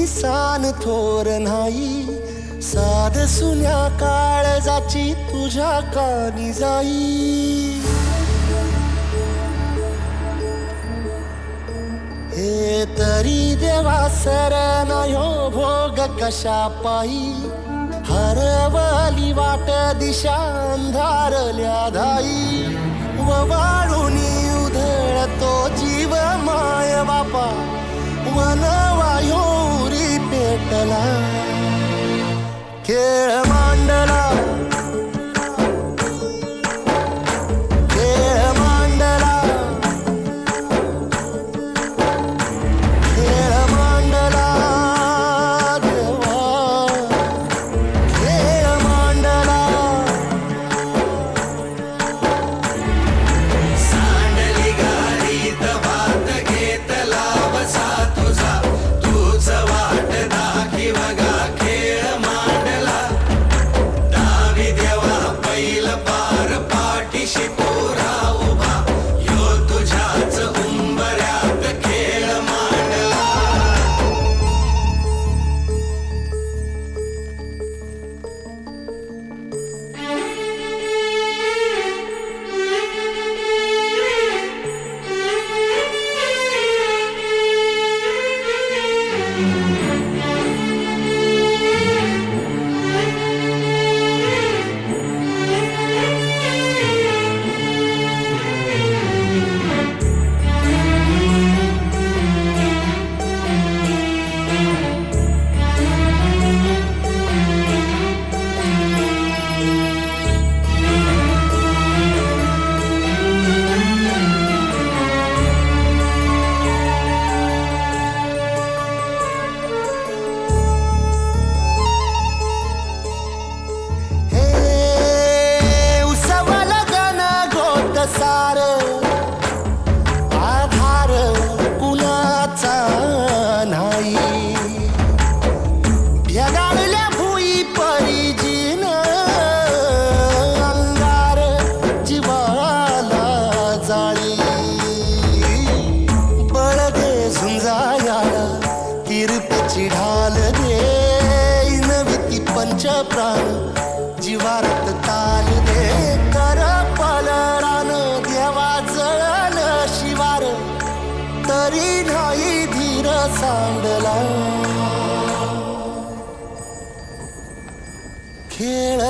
San थोर नाही, साध सुन्या काळजाची तुझ्या कानी जाई. हे तरी देवा सरना ह्यो भोग कशा पायी, हरवली वाट दिशा अंधारल्या धाई. वाळूनी उधळतो जीव माय बापा, वनवायोरी पेटला खेळ मांडला. आधार कुणाचा नाही, ढगाळल्या भुई परिजीन अंगार जीवाला जाळी. बळ दे झुंजायाला कीर्तीची ढाल दे, नविती पंच प्राण जीवारत ताल दे. कर पलरान देवा जळल शिवार, तरी नाही धीर सांडला खेळ